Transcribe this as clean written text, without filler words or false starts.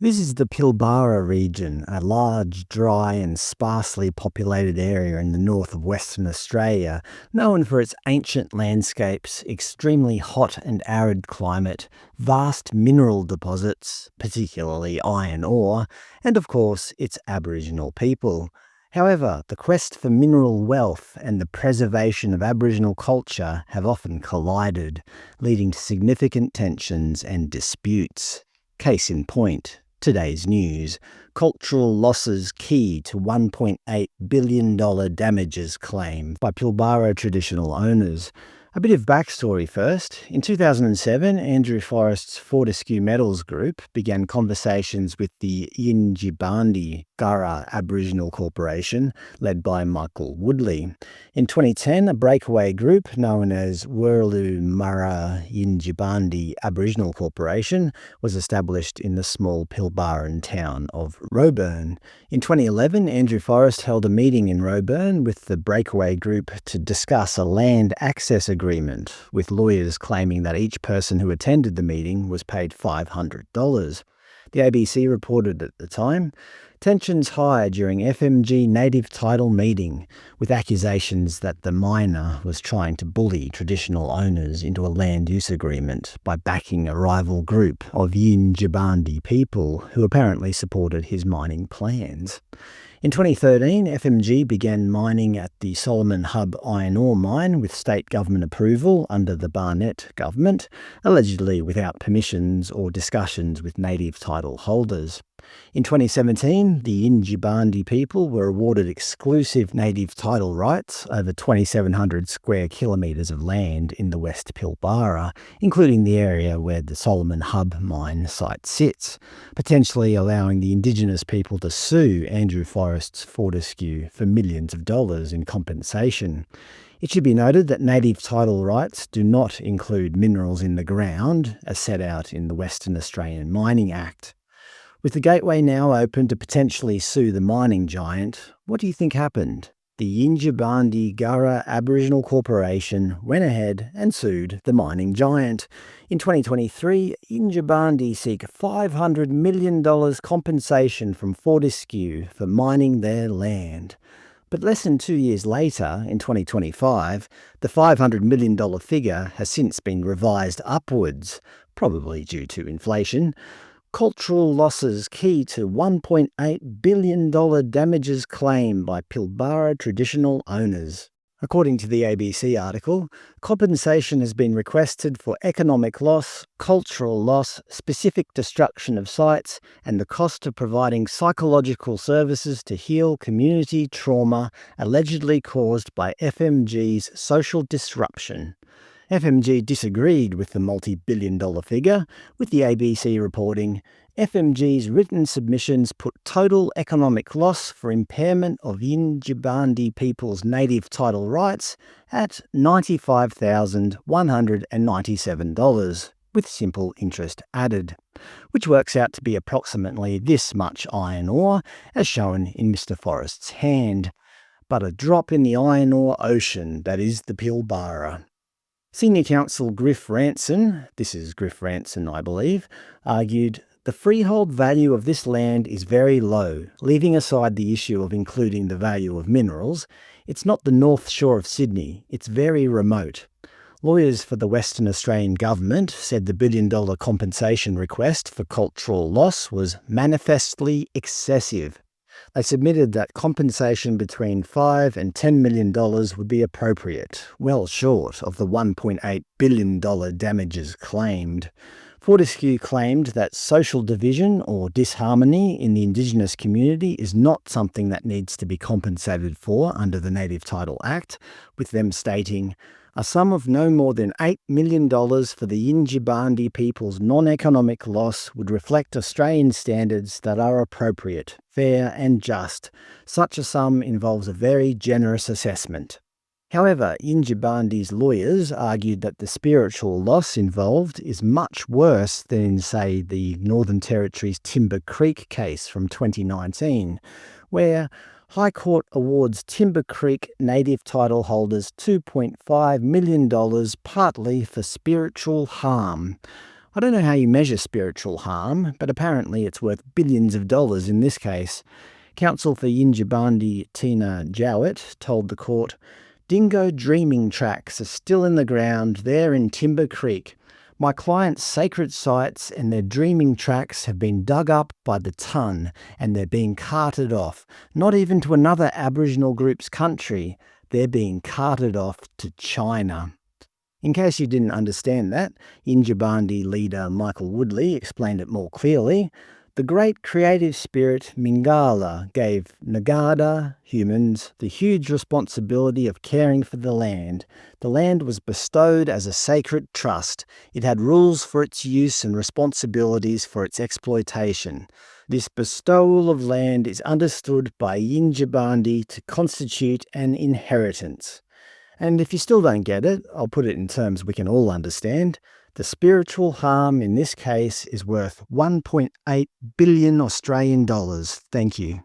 This is the Pilbara region, a large, dry and sparsely populated area in the north of Western Australia, known for its ancient landscapes, extremely hot and arid climate, vast mineral deposits, particularly iron ore, and of course its Aboriginal people. However, the quest for mineral wealth and the preservation of Aboriginal culture have often collided, leading to significant tensions and disputes. Case in point, today's news: cultural losses key to $1.8 billion damages claim by Pilbara traditional owners. A bit of backstory first. In 2007, Andrew Forrest's Fortescue Metals Group began conversations with the Yindjibarndi Ngurra Aboriginal Corporation, led by Michael Woodley. In 2010, a breakaway group known as Wirrlu-Murra Yindjibarndi Aboriginal Corporation was established in the small Pilbaran town of Roebourne. In 2011, Andrew Forrest held a meeting in Roebourne with the breakaway group to discuss a land access agreement, with lawyers claiming that each person who attended the meeting was paid $500. The ABC reported at the time, tensions high during FMG native title meeting, with accusations that the miner was trying to bully traditional owners into a land use agreement by backing a rival group of Yindjibarndi people who apparently supported his mining plans. In 2013, FMG began mining at the Solomon Hub iron ore mine with state government approval under the Barnett government, allegedly without permissions or discussions with native title holders. In 2017, the Yindjibarndi people were awarded exclusive native title rights over 2,700 square kilometres of land in the West Pilbara, including the area where the Solomon Hub mine site sits, potentially allowing the Indigenous people to sue Andrew Forrest's Fortescue for millions of dollars in compensation. It should be noted that native title rights do not include minerals in the ground, as set out in the Western Australian Mining Act. With the gateway now open to potentially sue the mining giant, what do you think happened? The Yindjibarndi Ngurra Aboriginal Corporation went ahead and sued the mining giant. In 2023, Yindjibarndi seek $500 million compensation from Fortescue for mining their land. But less than 2 years later, in 2025, the $500 million figure has since been revised upwards, probably due to inflation. Cultural losses key to $1.8 billion damages claim by Pilbara traditional owners. According to the ABC article, compensation has been requested for economic loss, cultural loss, specific destruction of sites, and the cost of providing psychological services to heal community trauma allegedly caused by FMG's social disruption. FMG disagreed with the multi-billion-dollar figure, with the ABC reporting, FMG's written submissions put total economic loss for impairment of Yindjibarndi people's native title rights at $95,197, with simple interest added, which works out to be approximately this much iron ore, as shown in Mr. Forrest's hand, but a drop in the iron ore ocean that is the Pilbara. Senior Counsel Griff Ranson, this is Griff Ranson I believe, argued, the freehold value of this land is very low. Leaving aside the issue of including the value of minerals, it's not the North Shore of Sydney, it's very remote. Lawyers for the Western Australian government said the billion-dollar compensation request for cultural loss was manifestly excessive. They submitted that compensation between $5 and $10 million would be appropriate, well short of the $1.8 billion damages claimed. Fortescue claimed that social division or disharmony in the Indigenous community is not something that needs to be compensated for under the Native Title Act, with them stating, a sum of no more than $8 million for the Yindjibarndi people's non-economic loss would reflect Australian standards that are appropriate, fair and just. Such a sum involves a very generous assessment. However, Yindjibarndi's lawyers argued that the spiritual loss involved is much worse than in, say, the Northern Territory's Timber Creek case from 2019, where High Court awards Timber Creek native title holders $2.5 million partly for spiritual harm. I don't know how you measure spiritual harm, but apparently it's worth billions of dollars in this case. Counsel for Yindjibarndi Tina Jowett told the court, "Dingo dreaming tracks are still in the ground there in Timber Creek. My client's sacred sites and their dreaming tracks have been dug up by the ton and they're being carted off, not even to another Aboriginal group's country. They're being carted off to China." In case you didn't understand that, Yindjibarndi leader Michael Woodley explained it more clearly. The great creative spirit Ngurra gave Ngurra, humans, the huge responsibility of caring for the land. The land was bestowed as a sacred trust. It had rules for its use and responsibilities for its exploitation. This bestowal of land is understood by Yindjibarndi to constitute an inheritance. And if you still don't get it, I'll put it in terms we can all understand. The spiritual harm in this case is worth 1.8 billion Australian dollars. Thank you.